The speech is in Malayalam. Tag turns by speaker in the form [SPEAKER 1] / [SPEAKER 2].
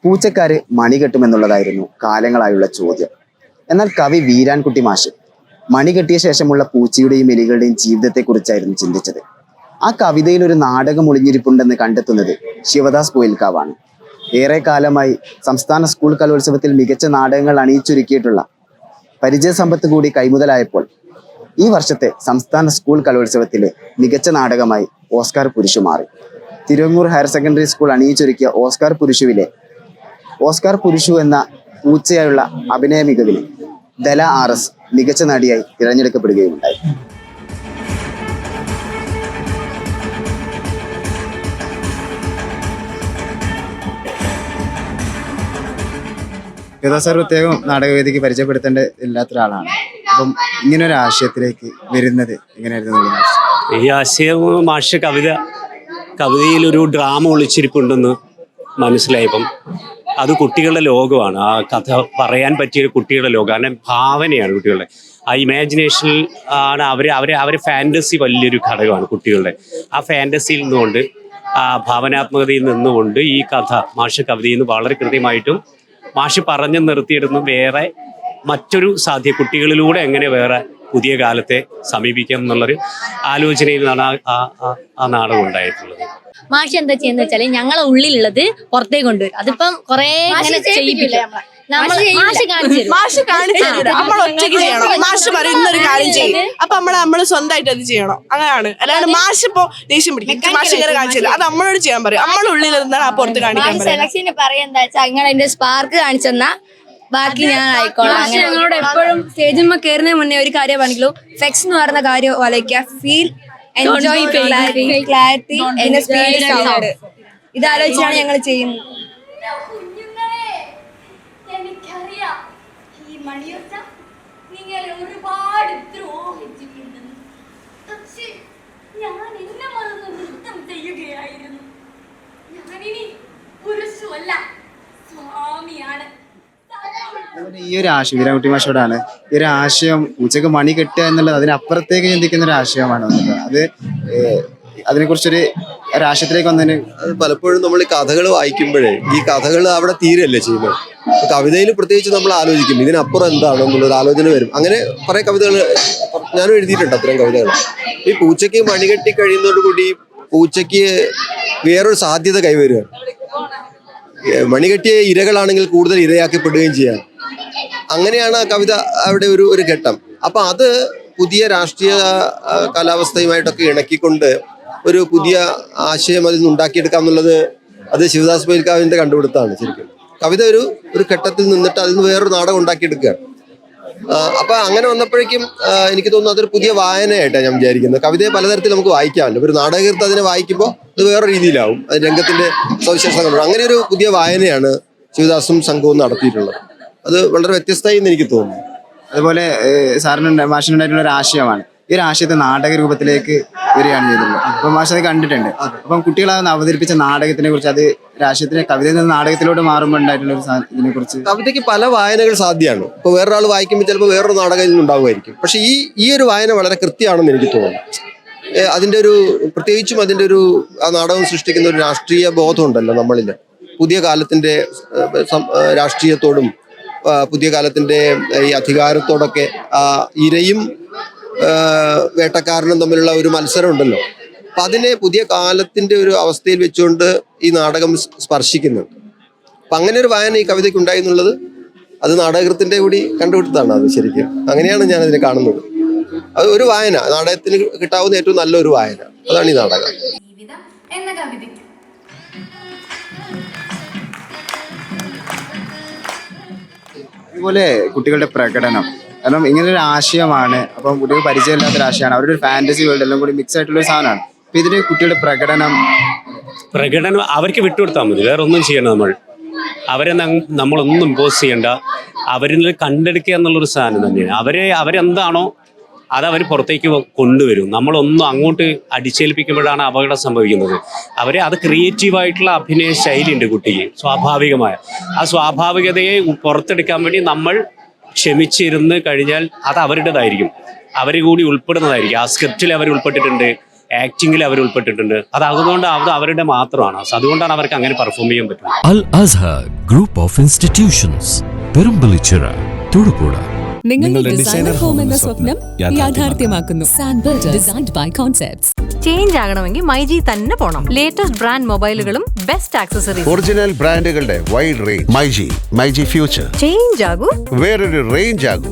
[SPEAKER 1] പൂച്ചക്കാര് മണി കെട്ടുമെന്നുള്ളതായിരുന്നു കാലങ്ങളായുള്ള ചോദ്യം. എന്നാൽ കവി വീരാൻകുട്ടി മാഷ് മണി കെട്ടിയ ശേഷമുള്ള പൂച്ചയുടെയും എലികളുടെയും ജീവിതത്തെക്കുറിച്ചായിരുന്നു ചിന്തിച്ചത്. ആ കവിതയിൽ ഒരു നാടകം ഒളിഞ്ഞിരിപ്പുണ്ടെന്ന് കണ്ടെത്തുന്നത് ശിവദാസ് പോയിൽക്കാവാണ്. ഏറെ കാലമായി സംസ്ഥാന സ്കൂൾ കലോത്സവത്തിൽ മികച്ച നാടകങ്ങൾ അണിയിച്ചൊരുക്കിയിട്ടുള്ള പരിചയസമ്പത്ത് കൂടി കൈമുതലായപ്പോൾ ഈ വർഷത്തെ സംസ്ഥാന സ്കൂൾ കലോത്സവത്തിലെ മികച്ച നാടകമായി ഓസ്കാർ പുരുഷു മാറി. തിരുവങ്ങൂർ ഹയർ സെക്കൻഡറി സ്കൂൾ അണിയിച്ചൊരുക്കിയ ഓസ്കാർ പുരുഷു എന്ന പൂച്ചയായുള്ള അഭിനയ മികവിന് ദല RS മികച്ച നടിയായി തിരഞ്ഞെടുക്കപ്പെടുകയുണ്ടായി. സാർ പ്രത്യേകം നാടകവേദിക്ക് പരിചയപ്പെടുത്തേണ്ട ഇല്ലാത്ത ഒരാളാണ്. അപ്പം ഇങ്ങനെ ഒരു ആശയത്തിലേക്ക് വരുന്നത് എങ്ങനെയായിരുന്നു?
[SPEAKER 2] ഈ ആശയം മാഷ് കവിതയിലൊരു ഡ്രാമ ഒളിച്ചിരിപ്പുണ്ടെന്ന് മനസ്സിലായപ്പം അത് കുട്ടികളുടെ ലോകമാണ്. ആ കഥ പറയാൻ പറ്റിയ കുട്ടികളുടെ ലോകം. കാരണം ഭാവനയാണ് കുട്ടികളുടെ. ആ ഇമാജിനേഷനിൽ ആണ് അവരെ ഫാൻറ്റസി വലിയൊരു ഘടകമാണ് കുട്ടികളുടെ. ആ ഫാൻറ്റസിയിൽ നിന്നുകൊണ്ട് ആ ഭാവനാത്മകതയിൽ നിന്നുകൊണ്ട് ഈ കഥ മാഷ് കവിതയിൽ നിന്ന് വളരെ കൃത്യമായിട്ടും മാഷ് പറഞ്ഞു നിർത്തിയിടുന്നു. വേറെ മറ്റൊരു കുട്ടികളിലൂടെ എങ്ങനെ വേറെ പുതിയ കാലത്തെ സമീപിക്കാം എന്നുള്ളൊരു ആലോചനയിൽ നിന്നാണ് ആ നാടകം ഉണ്ടായിട്ടുള്ളത്.
[SPEAKER 3] മാഷ് എന്താ ചെയ്യുന്ന വെച്ചാല് ഞങ്ങളെ ഉള്ളിലുള്ളത് പുറത്തേക്ക് കൊണ്ടുവരും. അതിപ്പം കൊറേ
[SPEAKER 4] മാഷ് കാണിച്ചു നമ്മൾ ഒറ്റയ്ക്ക് ചെയ്യണം. മാഷ് പറയും ഇന്നൊരു കാര്യം ചെയ്യും, അപ്പൊ നമ്മള് സ്വന്തമായിട്ട് അത് ചെയ്യണം. അങ്ങനെയാണ്. അല്ലാണ്ട് മാഷ് ഇപ്പൊ ദേഷ്യം പിടിക്കും, മാഷ് ഇങ്ങനെ കാണിച്ചില്ല, അത് നമ്മളോട് ചെയ്യാൻ പറയും. നമ്മുടെ ഉള്ളിൽ എന്താണ് ആ പുറത്ത് കാണിക്കാൻ
[SPEAKER 3] സെലക്ഷന് പറയാ നിങ്ങൾ അതിന്റെ സ്പാർക്ക് കാണിച്ചെന്നാ ബാക്കി ഞാൻ ആയിക്കോളാം.
[SPEAKER 5] ഞങ്ങളോട് എപ്പോഴും സ്റ്റേജിന്മേൽ കയറുന്നതിന് മുന്നേ ഒരു കാര്യം പറഞ്ഞില്ലോ, ഫ്ലെക്സ് എന്ന് പറയുന്ന കാര്യം വലയ്ക്കുക, ഫീൽ, എൻജോയ്, ക്ലാരിറ്റി, ഇതാലോചിച്ചാണ് ഞങ്ങൾ ചെയ്യുന്നത്.
[SPEAKER 6] എനിക്കറിയാം ഈ മണിയൊച്ച നിങ്ങൾ ഒരുപാട് ദ്രോഹിച്ചിട്ടുണ്ടെന്ന്. പക്ഷേ ഞാൻ എന്നെ മറന്ന് നൃത്തം ചെയ്യുകയായിരുന്നു. ഞാനിനി പുരുഷുവല്ല, സ്വാമിയാണ്.
[SPEAKER 1] ഈ ഒരു ആശയം വീരാൻകുട്ടി മാഷോടാണ്. ഈ ഒരു ആശയം ഉച്ചക്ക് മണി കെട്ടുക എന്നുള്ളത് അതിനപ്പുറത്തേക്ക് ചിന്തിക്കുന്ന ഒരു ആശയമാണ്. അത് അതിനെക്കുറിച്ചൊരു ഒരാശയത്തിലേക്ക് വന്നതിന്
[SPEAKER 7] പലപ്പോഴും നമ്മൾ ഈ കഥകൾ വായിക്കുമ്പോഴേ ഈ കഥകൾ അവിടെ തീരല്ലേ ചെയ്യുന്നത്. കവിതയിൽ പ്രത്യേകിച്ച് നമ്മൾ ആലോചിക്കും ഇതിനപ്പുറം എന്താണോ എന്നുള്ളൊരു ആലോചന വരും. അങ്ങനെ കുറെ കവിതകൾ ഞാനും എഴുതിയിട്ടുണ്ട്. അത്തരം കവിതകൾ ഈ പൂച്ചയ്ക്ക് മണികെട്ടി കഴിയുന്നതോടുകൂടി പൂച്ചയ്ക്ക് വേറൊരു സാധ്യത കൈവരുക. മണികെട്ടിയ ഇരകളാണെങ്കിൽ കൂടുതൽ ഇരയാക്കപ്പെടുകയും ചെയ്യാം. അങ്ങനെയാണ് ആ കവിത അവിടെ ഒരു ഘട്ടം. അപ്പൊ അത് പുതിയ രാഷ്ട്രീയ കാലാവസ്ഥയുമായിട്ടൊക്കെ ഇണക്കിക്കൊണ്ട് ഒരു പുതിയ ആശയം അതിൽ നിന്ന് ഉണ്ടാക്കിയെടുക്കാം എന്നുള്ളത് അത് ശിവദാസ് പോയിൽക്കാവിന്റെ കണ്ടുപിടുത്തമാണ്. ശരിക്കും കവിത ഒരു ഘട്ടത്തിൽ നിന്നിട്ട് അതിൽ നിന്ന് വേറൊരു നാടകം ഉണ്ടാക്കിയെടുക്കുകയാണ്. അപ്പൊ അങ്ങനെ വന്നപ്പോഴേക്കും എനിക്ക് തോന്നുന്നു അതൊരു പുതിയ വായനയായിട്ടാണ് ഞാൻ വിചാരിക്കുന്നത്. കവിതയെ പലതരത്തിൽ നമുക്ക് വായിക്കാമല്ലോ. ഒരു നാടകീർത്ത് അതിനെ വായിക്കുമ്പോൾ അത് വേറെ രീതിയിലാവും. അത് രംഗത്തിന്റെ സവിശേഷതകളുണ്ട്. അങ്ങനെ ഒരു പുതിയ വായനയാണ് ശിവദാസും സംഘവും നടത്തിയിട്ടുള്ളത്. അത് വളരെ വ്യത്യസ്തമായി എന്ന് എനിക്ക് തോന്നുന്നു.
[SPEAKER 1] അതുപോലെ സാറിന് മാഷിനുണ്ടായിട്ടുള്ള ഒരു ആശയമാണ് ഈ ഒരു ആശയത്തെ നാടക രൂപത്തിലേക്ക് വരികയാണ് ചെയ്തിട്ടുള്ളത്. അപ്പൊ മാഷ് അത് കണ്ടിട്ടുണ്ട്. അപ്പം കുട്ടികളെ അവതരിപ്പിച്ച നാടകത്തിനെ കുറിച്ച്, അത് ആശയത്തിനെ കവിതയിൽ നിന്ന് നാടകത്തിലോട്ട് മാറുമ്പോൾ ഉണ്ടായിട്ടുള്ള ഒരു ഇതിനെ കുറിച്ച്.
[SPEAKER 7] കവിതയ്ക്ക് പല വായനകൾ സാധ്യമാണ്. ഇപ്പൊ വേറൊരാൾ വായിക്കുമ്പോൾ ചിലപ്പോൾ വേറൊരു നാടകം ഉണ്ടാകുമായിരിക്കും. പക്ഷെ ഈ ഒരു വായന വളരെ കൃത്യമാണെന്ന് എനിക്ക് തോന്നുന്നു. അതിൻ്റെ പ്രത്യേകിച്ചും അതിൻ്റെ ആ നാടകം സൃഷ്ടിക്കുന്ന ഒരു രാഷ്ട്രീയ ബോധം ഉണ്ടല്ലോ നമ്മളിൽ. പുതിയ കാലത്തിന്റെ രാഷ്ട്രീയത്തോടും പുതിയ കാലത്തിന്റെ ഈ അധികാരത്തോടൊക്കെ ഇരയും വേട്ടക്കാരനും തമ്മിലുള്ള ഒരു മത്സരം ഉണ്ടല്ലോ. അപ്പൊ അതിനെ പുതിയ കാലത്തിന്റെ ഒരു അവസ്ഥയിൽ വെച്ചുകൊണ്ട് ഈ നാടകം സ്പർശിക്കുന്നുണ്ട്. അപ്പൊ അങ്ങനെ ഒരു വായന ഈ കവിതയ്ക്ക് ഉണ്ടായി എന്നുള്ളത് അത് നാടകൃത്തിന്റെ കൂടി കണ്ടുപിടുത്താണ്. അത് ശരിക്കും അങ്ങനെയാണ് ഞാൻ അതിനെ കാണുന്നത്. അത് ഒരു വായന, നാടകത്തിന് കിട്ടാവുന്ന ഏറ്റവും നല്ലൊരു വായന, അതാണ് ഈ നാടകം.
[SPEAKER 6] എന്ന കവിതയ്ക്ക്
[SPEAKER 1] അതുപോലെ കുട്ടികളുടെ പ്രകടനം, കാരണം ഇങ്ങനൊരു ആശയമാണ്. അപ്പം കുട്ടികൾ പരിചയമില്ലാത്തൊരു ആശയമാണ്. അവരുടെ ഒരു ഫാന്റസി വേൾഡ് എല്ലാം കൂടി മിക്സ് ആയിട്ടുള്ള ഒരു സാധനമാണ്. അപ്പൊ ഇതിന് കുട്ടികളുടെ പ്രകടനം
[SPEAKER 2] അവർക്ക് വിട്ടുകൊടുത്താൽ മതി. വേറെ ഒന്നും ചെയ്യണ്ട. അവരെ നമ്മളൊന്നും ഇമ്പോസ് ചെയ്യണ്ട. അവരിൽ കണ്ടെടുക്കുക എന്നുള്ളൊരു സാധനം തന്നെയാണ്. അവരെന്താണോ അതവർ പുറത്തേക്ക് കൊണ്ടുവരും. നമ്മളൊന്നും അങ്ങോട്ട് അടിച്ചേൽപ്പിക്കുമ്പോഴാണ് അപകടം സംഭവിക്കുന്നത്. അത് ക്രിയേറ്റീവായിട്ടുള്ള അഭിനയ ശൈലിയുണ്ട് കുട്ടിക്ക്, സ്വാഭാവികമായ. ആ സ്വാഭാവികതയെ പുറത്തെടുക്കാൻ വേണ്ടി നമ്മൾ ക്ഷമിച്ചിരുന്ന് കഴിഞ്ഞാൽ അത് അവരുടേതായിരിക്കും. അവർ കൂടി ഉൾപ്പെടുന്നതായിരിക്കും. ആ സ്ക്രിപ്റ്റിൽ അവർ ഉൾപ്പെട്ടിട്ടുണ്ട്. ആക്ടിങ്ങിൽ അവർ ഉൾപ്പെട്ടിട്ടുണ്ട്. അതുകൊണ്ട് അത് അവരുടെ മാത്രമാണ്. അതുകൊണ്ടാണ് അവർക്ക് അങ്ങനെ പെർഫോം ചെയ്യാൻ പറ്റുന്നത്.
[SPEAKER 8] Al Azhar Group of Institutions, Perumpillichira, Thodupuzha.
[SPEAKER 9] നിങ്ങളുടെ ഡിസൈനർ ഹോം എന്ന സ്വപ്നം യാഥാർത്ഥ്യമാക്കുന്നു. Sanbuild designed by concepts.
[SPEAKER 10] Change ആകണമെങ്കിൽ മൈജി തന്നെ പോണം. ലേറ്റസ്റ്റ് ബ്രാൻഡ് മൊബൈലുകളും ബെസ്റ്റ് ആക്സസറീസ്,
[SPEAKER 11] ഒറിജിനൽ ബ്രാൻഡുകളുടെ wide range. MyG future.
[SPEAKER 10] Change ആകൂ,
[SPEAKER 11] വേറൊരു റേഞ്ച് ആകൂ.